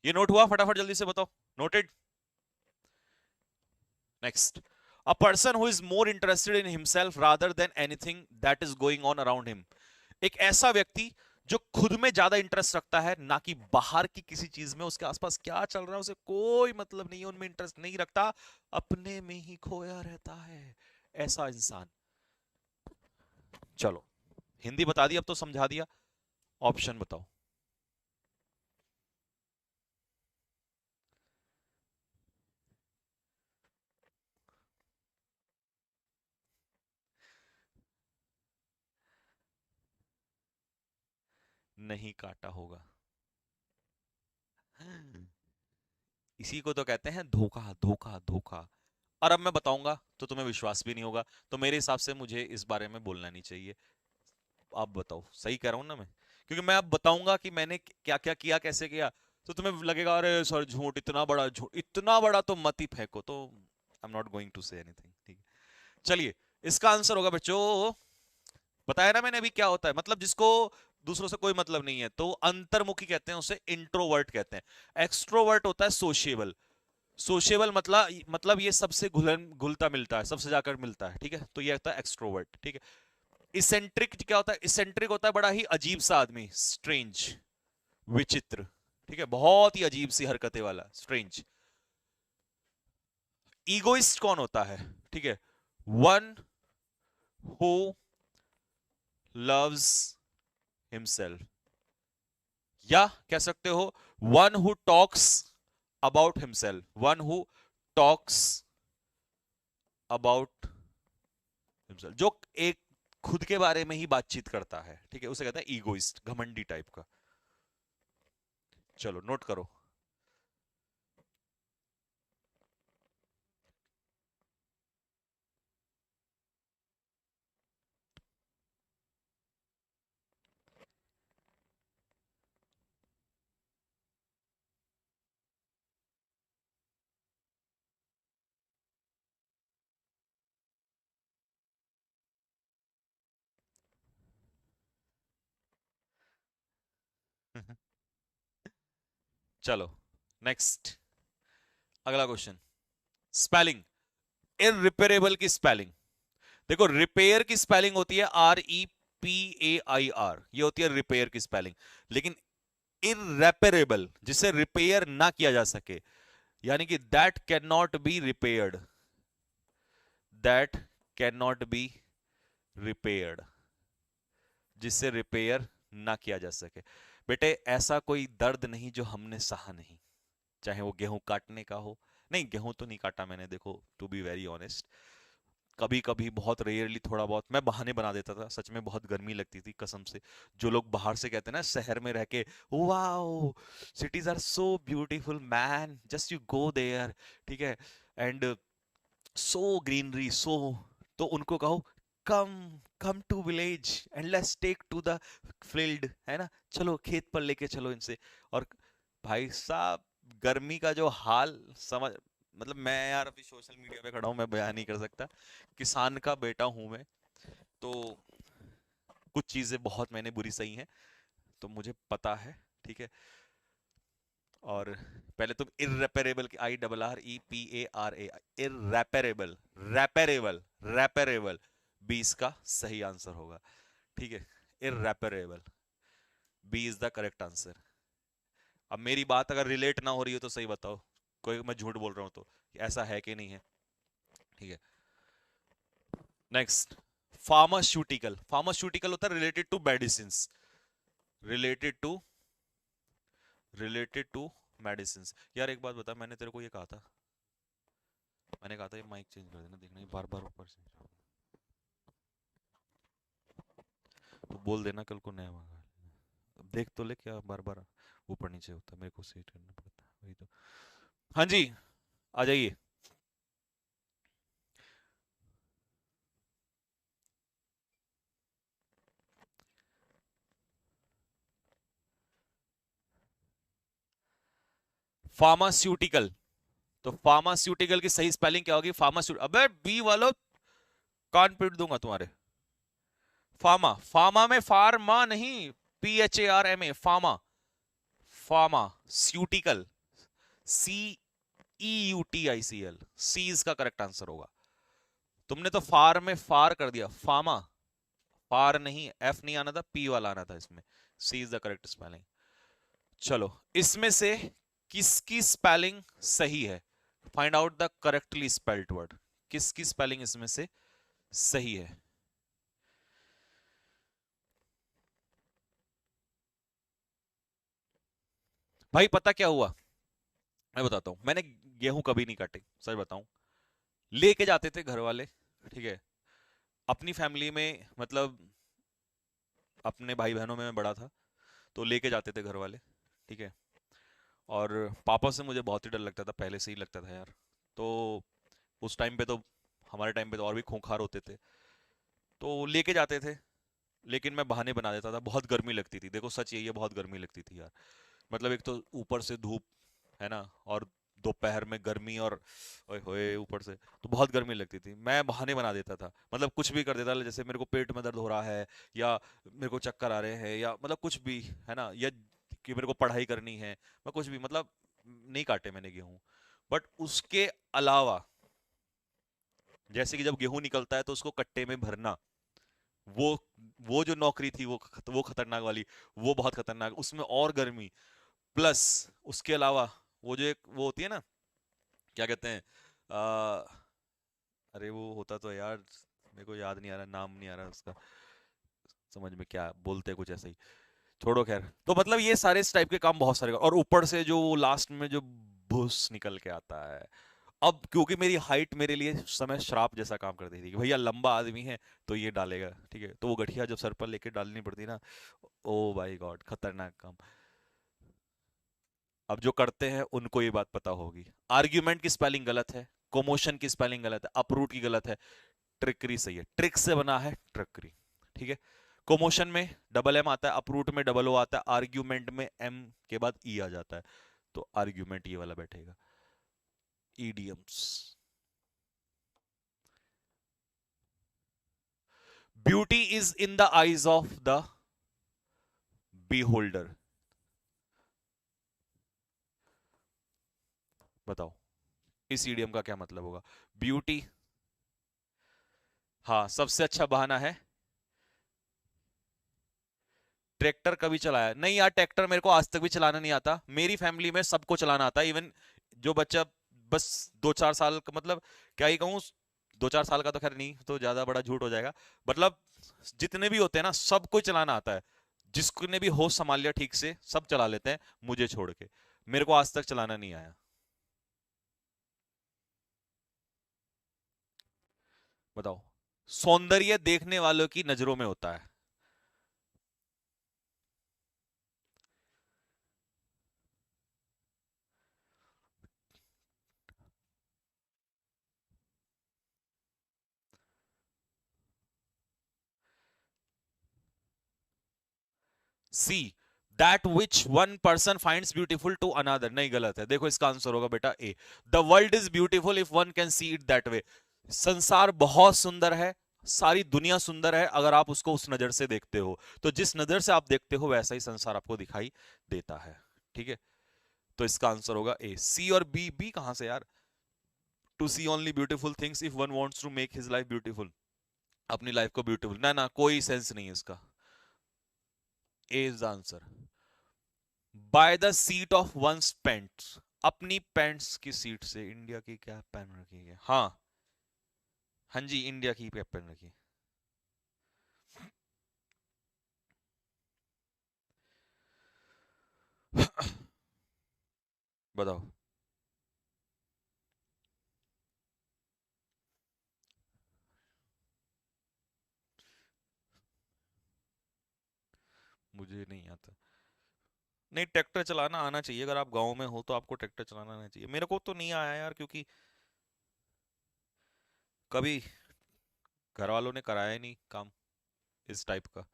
Speaker 1: ये नोट हुआ? फटाफट जल्दी से बताओ। Noted. Next, a person who is more interested in himself rather than anything that is going on around him. एक ऐसा व्यक्ति जो खुद में ज्यादा इंटरेस्ट रखता है, ना कि बाहर की किसी चीज में, उसके आसपास क्या चल रहा है उसे कोई मतलब नहीं है, उनमें इंटरेस्ट नहीं रखता, अपने में ही खोया रहता है, ऐसा इंसान। चलो, हिंदी बता दी, अब तो समझा दिया। ऑप्शन बताओ। नहीं काटा होगा। इसी को तो कहते हैं धोखा, धोखा, धोखा। और अब मैं बताऊंगा तो तुम्हें विश्वास भी नहीं होगा, तो मेरे हिसाब से मुझे इस बारे में बोलना नहीं चाहिए। आप बताओ, सही कह रहा हूं ना मैं? क्योंकि मैं अब बताऊंगा कि मैंने क्या क्या किया, कैसे किया, तो तुम्हें लगेगा अरे सर झूठ, इतना बड़ा झूठ, इतना बड़ा तो मत ही फेंको। तो I am not going to say anything, ठीक है। चलिए, इसका आंसर होगा बच्चों, बताया ना मैंने अभी क्या होता है, मतलब जिसको दूसरों से कोई मतलब नहीं है, तो अंतर्मुखी कहते हैं उसे, इंट्रोवर्ट कहते हैं। एक्सट्रोवर्ट होता है सोशिएबल। सोशेबल मतलब ये सबसे घुलन घुलता मिलता है, सबसे जाकर मिलता है, ठीक है, तो ये होता है एक्सट्रोवर्ट, ठीक है। इसेंट्रिक क्या होता है? इसेंट्रिक होता है बड़ा ही अजीब सा आदमी, स्ट्रेंज, विचित्र, ठीक है, बहुत ही अजीब सी हरकतें वाला, स्ट्रेंज। ईगोइस्ट कौन होता है? ठीक है, वन हु लव्स हिमसेल्फ, या कह सकते हो one who talks about himself, one who talks about himself, जो एक खुद के बारे में ही बातचीत करता है, ठीक है, उसे कहता है ईगोइस्ट, घमंडी टाइप का। चलो नोट करो। चलो नेक्स्ट, अगला क्वेश्चन। स्पेलिंग, इररिपेरेबल की स्पेलिंग। देखो रिपेयर की स्पेलिंग होती है REPAIR, ये होती है रिपेयर की स्पेलिंग। लेकिन इररेपेरेबल, जिसे रिपेयर ना किया जा सके, यानी कि that can not be repaired, that can not be repaired, जिससे रिपेयर ना किया जा सके। बेटे ऐसा कोई दर्द नहीं जो हमने सहा नहीं, चाहे वो गेहूं काटने का हो। नहीं, गेहूं तो नहीं काटा मैंने, देखो टू बी वेरी ऑनेस्ट। कभी कभी, बहुत रेयरली, थोड़ा बहुत मैं बहाने बना देता था, सच में बहुत गर्मी लगती थी कसम से। जो लोग बाहर से कहते हैं ना, शहर में रह के, wow cities are so beautiful man, just you go there, ठीक है, एंड सो ग्रीनरी सो, तो उनको कहो come, come to village and let's take to the field, है ना, चलो खेत पर लेके चलो इनसे। और भाई साहब, गर्मी का जो हाल समझ, मतलब मैं यार अभी सोशल मीडिया पे खड़ा हूं, मैं बयान नहीं कर सकता। किसान का बेटा हूं मैं, तो कुछ चीजें बहुत मैंने बुरी सही हैं, तो मुझे पता है, ठीक है। और पहले तुम इररेपेरेबल की, IRREPARA, इररेपेरेबल, रेपेरेबल, रेपेरेबल, बी इसका सही आंसर होगा, ठीक है। Irreparable, B is the correct answer. अब मेरी बात अगर रिलेट ना हो रही हो तो सही बताओ, कोई मैं झूठ बोल रहा हूं तो, ऐसा है कि नहीं है, ठीक है। Next, pharmaceutical. फार्मास्यूटिकल होता है related to medicine, related to, related to medicine. यार एक बात बता, मैंने तेरे को ये कहा था, मैंने कहा था ये माइक चेंज कर देना, देखना ये बार बार ऊपर से, तो बोल देना कल को नया मंगा लेना। अब देख तो ले, क्या बार बार ऊपर नीचे होता, मेरे को सेट करना पड़ता है, वही तो। हाँ जी, आ जाइए। फार्मास्यूटिकल, तो फार्मास्यूटिकल की सही स्पेलिंग क्या होगी? फार्मास्यूट, अबे बी वालों, कान पीट दूंगा तुम्हारे। फार्मा, फार्मा में फार्मा नहीं, PHARMA, फार्मा, फार्मास्यूटिकल, CEUTICL, सी इसका करेक्ट आंसर होगा। तुमने तो फार में फार कर दिया, फार्मा, फार नहीं, एफ नहीं आना था, पी वाला आना था इसमें। सी इज द करेक्ट स्पेलिंग। चलो, इसमें से किसकी स्पेलिंग सही है? Find out the correctly spelled word. किसकी स्पेलिंग इसमें से सही है? भाई पता क्या हुआ, मैं बताता हूं। मैंने गेहूं कभी नहीं काटे, सच बताऊं। लेके जाते थे घर वाले, ठीक है। अपनी फैमिली में, मतलब अपने भाई बहनों में मैं बड़ा था, तो लेके जाते थे घर वाले, ठीक है। और पापा से मुझे बहुत ही डर लगता था, पहले से ही लगता था यार। तो उस टाइम पे तो, हमारे टाइम पे तो और भी खूंखार होते थे, तो लेके जाते थे। लेकिन मैं बहाने बना देता था, बहुत गर्मी लगती थी, देखो सच यही है, बहुत गर्मी लगती थी यार। मतलब एक तो ऊपर से धूप, है ना, और दोपहर में गर्मी, और ओए होए ऊपर से, तो बहुत गर्मी लगती थी। मैं बहाने बना देता था, मतलब कुछ भी कर देता था, जैसे मेरे को पेट में दर्द हो रहा है, या मेरे को चक्कर आ रहे हैं, या मतलब कुछ भी, है ना, या कि मेरे को पढ़ाई करनी है, मैं कुछ भी, मतलब नहीं काटे मैंने गेहूं। बट उसके अलावा, जैसे कि जब गेहूं निकलता है तो उसको कट्टे में भरना, वो वो जो नौकरी थी, वो खतरनाक वाली, वो बहुत खतरनाक, उसमें और गर्मी, प्लस उसके अलावा वो जो एक वो होती है ना, क्या कहते हैं, आ, अरे वो होता तो है यार, मेरे को याद नहीं आ रहा, नाम नहीं आ रहा उसका, समझ में क्या बोलते हैं, कुछ ऐसा ही, छोड़ो खैर। तो मतलब ये सारे इस टाइप के काम बहुत सारे, और ऊपर से जो लास्ट में जो भूस निकल के आता है। अब क्योंकि मेरी हाइट मेरे लिए उस समय श्राप जैसा काम करती थी, कि भैया लंबा आदमी है तो ये डालेगा, ठीक है, तो वो गठिया जब सर पर लेके डालनी पड़ती ना, ओ भाई गॉड, खतरनाक काम। अब जो करते हैं उनको ये बात पता होगी। आर्ग्यूमेंट की स्पेलिंग गलत है, कोमोशन की स्पेलिंग गलत है, अपरूट की गलत है, ट्रिकरी सही है, ट्रिक से बना है ट्रिकरी, ठीक है। कोमोशन में डबल एम आता है, अपरूट में डबल ओ आता है, आर्ग्यूमेंट में एम के बाद ई आ जाता है, तो आर्ग्यूमेंट ये वाला बैठेगा। Idioms, beauty is in the eyes of the beholder, बताओ इस ईडियम का क्या मतलब होगा? ब्यूटी, हाँ सबसे अच्छा बहाना है। ट्रैक्टर कभी चलाया नहीं यार, ट्रैक्टर मेरे को आज तक भी चलाना नहीं आता, मेरी फैमिली में सबको चलाना आता है, इवन जो बच्चा बस 2-4 साल का, मतलब क्या ही कहूँ, 2-4 साल का तो खैर नहीं, तो ज्यादा बड़ा झूठ हो जाएगा, मतलब जितने भी होते हैं ना सबको चलाना आता है, जिसने भी होश संभाल लिया ठीक से सब चला लेते हैं, मुझे छोड़ के, मेरे को आज तक चलाना नहीं आया। बताओ, सौंदर्य देखने वालों की नजरों में होता है। See, that which one person finds beautiful to another, नहीं गलत है, देखो इसका आंसर होगा बेटा A, the world is beautiful if one can see it that way. संसार बहुत सुंदर है, सारी दुनिया सुंदर है अगर आप उसको उस नजर से देखते हो, तो जिस नजर से आप देखते हो वैसा ही संसार आपको दिखाई देता है। ठीक है, तो इसका आंसर होगा ए। सी और बी, बी कहां से यार? To see only beautiful things if one wants to make his life beautiful, अपनी लाइफ को ब्यूटीफुल, ना ना कोई सेंस नहीं है इसका। A is the answer. By the seat of one's pants, अपनी पेंट्स की सीट से, इंडिया की क्या पहन रखी है? हाँ, हाँ जी इंडिया की कैप पहन रखी है। बताओ। मुझे नहीं आता। नहीं, ट्रैक्टर चलाना आना चाहिए, अगर आप गांव में हो तो आपको ट्रैक्टर चलाना आना चाहिए, मेरे को तो नहीं आया यार, क्योंकि कभी घर वालों ने कराया नहीं काम इस टाइप का।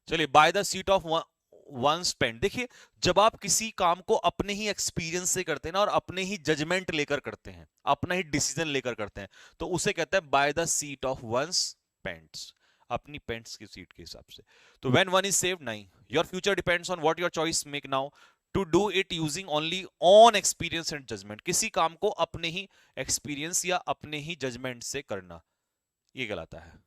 Speaker 1: चलिए, bye the seat of one spend, देखिए जब आप किसी काम को अपने ही एक्सपीरियंस से करते हैं ना, और अपने ही जजमेंट लेकर करते हैं, अपना ही डिसीजन लेकर करते हैं, तो उसे कहते हैं by the seat of one's pants, अपनी पेंट्स की सीट के हिसाब से। तो व्हेन वन इज सेव्ड, नहीं, your future depends on what your choice make now, to do it using only on experience and judgement, किसी काम को अपने ही एक्सपीरियंस या अपने ही जजमेंट से करना, ये कहलाता है।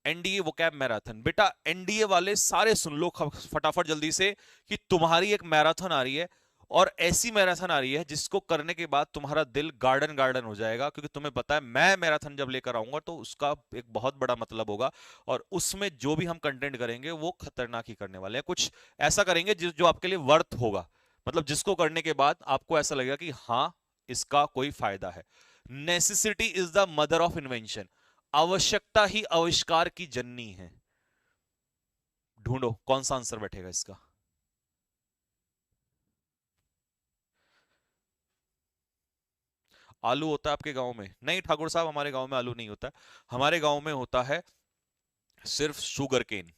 Speaker 1: एनडीए वो कैब मैराथन, बेटा एनडीए वाले सारे सुन लो फटाफट जल्दी से, कि तुम्हारी एक मैराथन आ रही है, और ऐसी मैराथन आ रही है जिसको करने के बाद तुम्हारा दिल गार्डन गार्डन हो जाएगा, क्योंकि तुम्हें पता है मैं मैराथन जब लेकर आऊंगा तो उसका एक बहुत बड़ा मतलब होगा, और उसमें जो भी हम कंटेंट करेंगे वो खतरनाक ही करने वाले हैं, कुछ ऐसा करेंगे जो आपके लिए वर्थ होगा, मतलब जिसको करने के बाद आपको ऐसा लगेगा कि हाँ इसका कोई फायदा है। Necessity is the mother of invention, आवश्यकता ही आविष्कार की जननी है। ढूंढो कौन सा आंसर बैठेगा इसका। आलू होता है आपके गांव में? नहीं ठाकुर साहब, हमारे गांव में आलू नहीं होता है, हमारे गांव में होता है सिर्फ शुगर केन,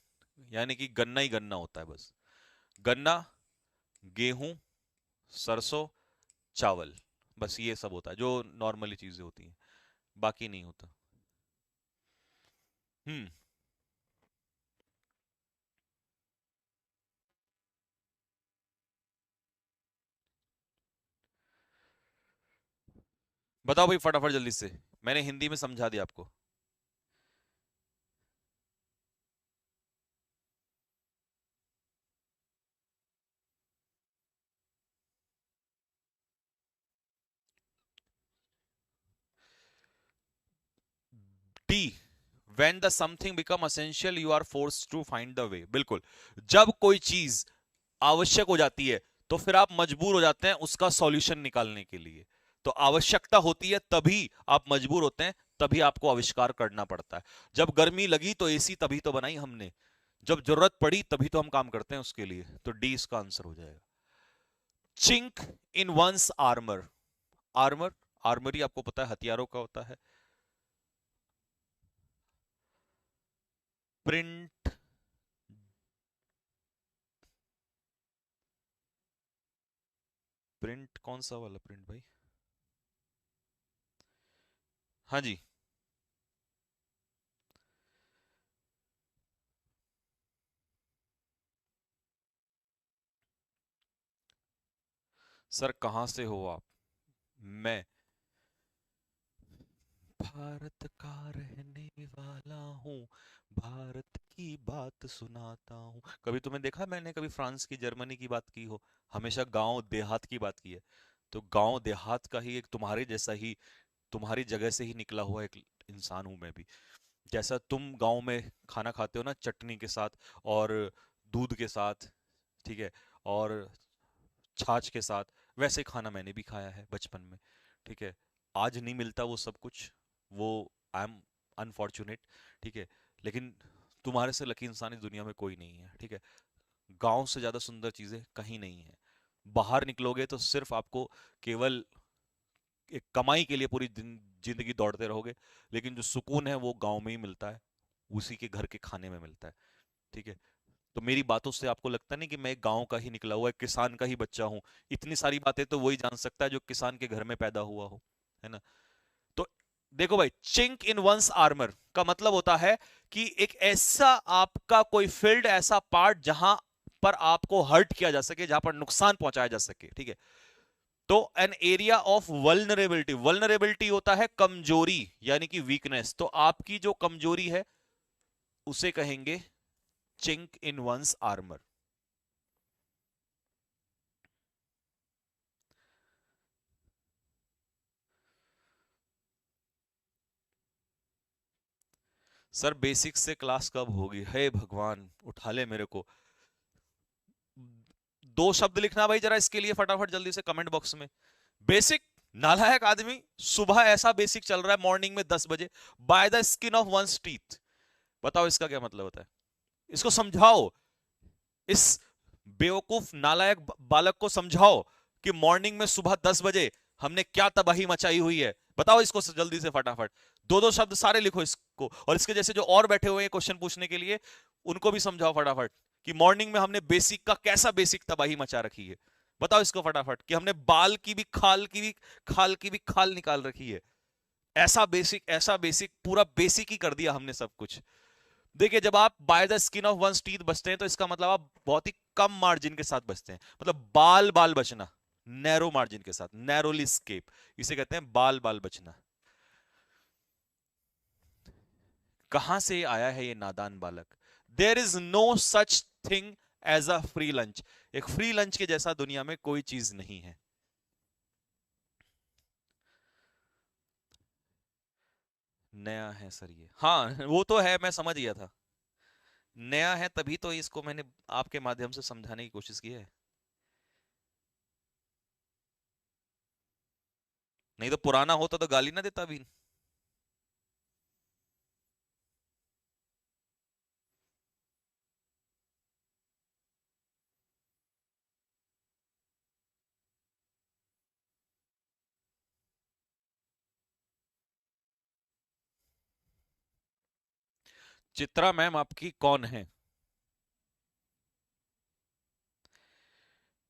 Speaker 1: यानी कि गन्ना ही गन्ना होता है बस, गन्ना, गेहूं, सरसों, चावल, बस ये सब होता है जो नॉर्मली चीजें होती हैं, बाकी नहीं होता। हम्म। बताओ भाई फटाफट जल्दी से, मैंने हिंदी में समझा दिया आपको। D, when the something become essential you are forced to find the way, बिल्कुल, जब कोई चीज आवश्यक हो जाती है तो फिर आप मजबूर हो जाते हैं उसका सॉल्यूशन निकालने के लिए, तो आवश्यकता होती है तभी आप मजबूर होते हैं, तभी आपको आविष्कार करना पड़ता है। जब गर्मी लगी तो एसी तभी तो बनाई हमने, जब जरूरत पड़ी तभी तो हम काम करते हैं उसके लिए, तो डी इसका आंसर हो जाएगा। चिंक इन वंस आर्मर, आर्मर, आर्मरी आपको पता है हथियारों का होता है। प्रिंट, प्रिंट कौन सा वाला प्रिंट भाई? हाँ जी। सर कहाँ से हो आप? मैं भारत का रहने वाला हूँ, भारत की बात सुनाता हूँ। कभी तुमने देखा मैंने कभी फ्रांस की जर्मनी की बात की हो? हमेशा गांव देहात की बात की है। तो गांव देहात का ही एक तुम्हारे जैसा ही, तुम्हारी जगह से ही निकला हुआ एक इंसान हूं मैं भी। जैसा तुम गांव में खाना खाते हो ना चटनी के साथ और दूध के साथ, ठीक है, और छाछ के साथ, वैसे खाना मैंने भी खाया है बचपन में, ठीक है। आज नहीं मिलता वो सब कुछ, वो आई एम अनफॉर्चुनेट, ठीक है। लेकिन तुम्हारे से लकी इंसान इस दुनिया में कोई नहीं है, ठीक है। गांव से ज्यादा सुंदर चीजें कहीं नहीं है। बाहर निकलोगे तो सिर्फ आपको केवल एक कमाई के लिए पूरी जिंदगी दौड़ते रहोगे, लेकिन जो सुकून है वो गांव में ही मिलता है, उसी के घर के खाने में मिलता है, ठीक है। तो मेरी बातों से आपको लगता नहीं कि मैं एक गांव का ही निकला हुआ एक किसान का ही बच्चा हूं? इतनी सारी बातें तो वही जान सकता है जो किसान के घर में पैदा हुआ हो, है ना। तो देखो भाई, चिंक इन वंस आर्मर का मतलब होता है कि एक ऐसा आपका कोई फील्ड, ऐसा पार्ट जहां पर आपको हर्ट किया जा सके, जहां पर नुकसान पहुंचाया जा सके, ठीक है। तो an area of vulnerability, vulnerability होता है कमजोरी यानी कि वीकनेस, तो आपकी जो कमजोरी है उसे कहेंगे चिंक इन वंस आर्मर। सर बेसिक से क्लास कब होगी? हे भगवान उठा ले मेरे को। दो शब्द लिखना भाई जरा इसके लिए फटाफट जल्दी से कमेंट बॉक्स में। बेसिक। नालायक आदमी, सुबह ऐसा बेसिक चल रहा है मॉर्निंग में 10 बजे, by the skin of one's teeth. बताओ इसका क्या मतलब होता है? इसको समझाओ, इस बेवकूफ नालायक बालक को समझाओ कि मॉर्निंग में सुबह 10 बजे हमने क्या तबाही मचाई हुई है। बताओ इसको जल्दी से फटाफट। दो दो शब्द सारे लिखो इसको, और इसके जैसे जो और बैठे हुए हैं क्वेश्चन पूछने के लिए, उनको भी समझाओ फटाफट कि मॉर्निंग में हमने बेसिक का कैसा बेसिक तबाही मचा रखी है। बताओ इसको फटाफट कि हमने बाल की भी खाल की भी खाल की भी खाल निकाल रखी है। ऐसा बेसिक पूरा बेसिक ही कर दिया हमने सब कुछ। देखिए, जब आप by the skin of one's teeth बचते हैं तो इसका मतलब आप बहुत ही कम मार्जिन के साथ बचते हैं, मतलब बाल बाल बचना, नैरो मार्जिन के साथ, नैरोली स्केप, इसे कहते हैं बाल बाल बचना। कहां से आया है ये नादान बालक? There is no such thing as a free lunch. एक फ्री लंच के जैसा दुनिया में कोई चीज नहीं है। नया है सर ये, हाँ वो तो है, मैं समझ गया था। नया है तभी तो इसको मैंने आपके माध्यम से समझाने की कोशिश की है। नहीं तो पुराना होता तो गाली ना देता भी। चित्रा मैम आपकी कौन है?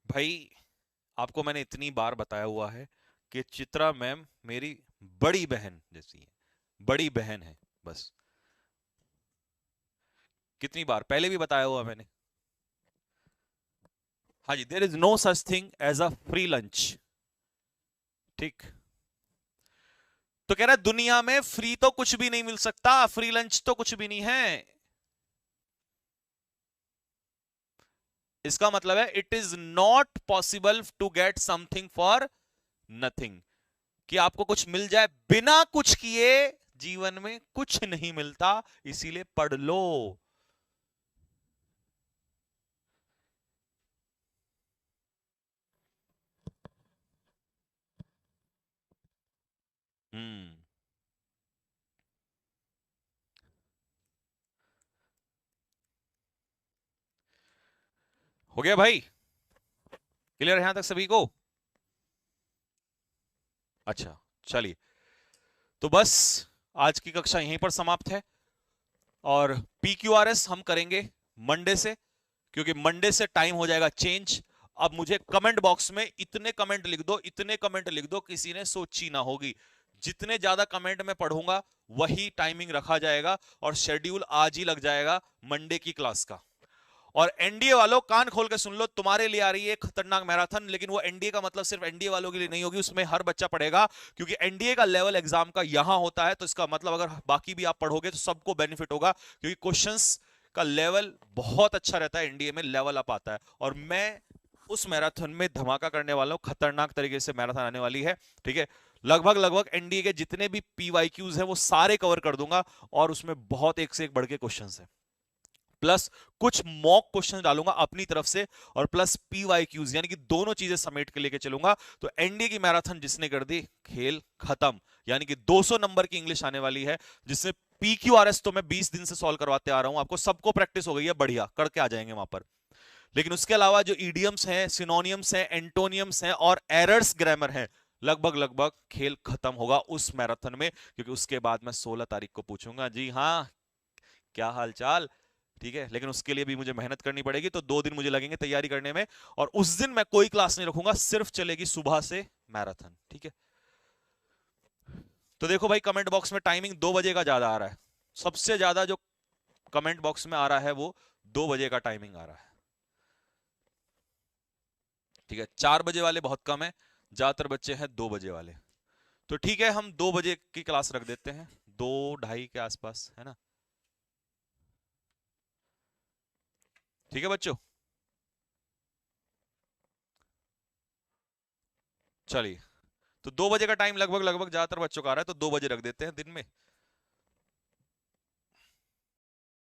Speaker 1: भाई आपको मैंने इतनी बार बताया हुआ है कि चित्रा मैम मेरी बड़ी बहन जैसी है, बड़ी बहन है बस। कितनी बार पहले भी बताया हुआ मैंने। हाँ जी, there is no such thing as a free lunch, ठीक। तो कह रहा है दुनिया में फ्री तो कुछ भी नहीं मिल सकता, फ्री लंच तो कुछ भी नहीं है। इसका मतलब है it is not possible to get something for nothing, कि आपको कुछ मिल जाए बिना कुछ किए, जीवन में कुछ नहीं मिलता, इसीलिए पढ़ लो। हम्म। हो गया भाई? क्लियर है यहां तक सभी को? अच्छा, चलिए। तो बस आज की कक्षा यहीं पर समाप्त है, और PQRS हम करेंगे मंडे से, क्योंकि मंडे से टाइम हो जाएगा चेंज। अब मुझे कमेंट बॉक्स में इतने कमेंट लिख दो, इतने कमेंट लिख दो, किसी ने सोची ना होगी। जितने ज्यादा कमेंट मैं पढ़ूंगा वही टाइमिंग रखा जाएगा, और शेड्यूल आज ही लग जाएगा मंडे की क्लास का। और एनडीए वालों कान खोल के सुन लो, तुम्हारे लिए आ रही है खतरनाक मैराथन, लेकिन वो एनडीए का मतलब सिर्फ एनडीए वालों के लिए नहीं होगी, उसमें हर बच्चा पढ़ेगा, क्योंकि एनडीए का लेवल एग्जाम का यहां होता है, तो इसका मतलब अगर बाकी भी आप पढ़ोगे तो सबको बेनिफिट होगा, क्योंकि क्वेश्चंस का लेवल बहुत अच्छा रहता है, एनडीए में लेवल अप आता है। और मैं उस मैराथन में धमाका करने वाला हूं, खतरनाक तरीके से मैराथन आने वाली है, ठीक है। लगभग लगभग एनडीए के जितने भी पीवाईक्यूज हैं वो सारे कवर कर दूंगा, और उसमें बहुत एक से एक बढ़ के क्वेश्चंस हैं, प्लस कुछ मॉक क्वेश्चन डालूंगा अपनी तरफ से, और प्लस पीवाईक्यूज, यानी कि दोनों चीजें समेट के लेके चलूंगा। तो एनडीए की मैराथन जिसने कर दी, खेल खत्म, यानी कि 200 नंबर की इंग्लिश आने वाली है, जिसमें पीक्यूआरएस तो मैं 20 दिन से सॉल्व करवाते आ रहा हूं आपको, सबको प्रैक्टिस हो गई है, बढ़िया करके आ जाएंगे वहां पर। लेकिन उसके अलावा जो ईडियम्स हैं, सिनोनियम्स हैं, एंटोनियम्स हैं और एरर्स ग्रामर हैं, लगभग लगभग खेल खत्म होगा उस मैराथन में, क्योंकि उसके बाद मैं 16 तारीख को पूछूंगा, जी हाँ क्या हाल चाल, ठीक है। लेकिन उसके लिए भी मुझे मेहनत करनी पड़ेगी, तो 2 दिन मुझे लगेंगे तैयारी करने में, और उस दिन मैं कोई क्लास नहीं रखूंगा, सिर्फ चलेगी सुबह से मैराथन, ठीक है। तो देखो भाई, कमेंट बॉक्स में टाइमिंग 2 बजे का ज्यादा आ रहा है, सबसे ज्यादा जो कमेंट बॉक्स में आ रहा है वो 2 बजे का टाइमिंग आ रहा है, ठीक है। 4 बजे वाले बहुत कम है, ज्यादातर बच्चे हैं 2 बजे वाले। तो ठीक है, हम 2 बजे की क्लास रख देते हैं, 2 ढाई के आसपास, है ना, ठीक है बच्चों। चलिए, तो 2 बजे का टाइम लगभग लगभग ज्यादातर बच्चों का आ रहा है, तो 2 बजे रख देते हैं दिन में।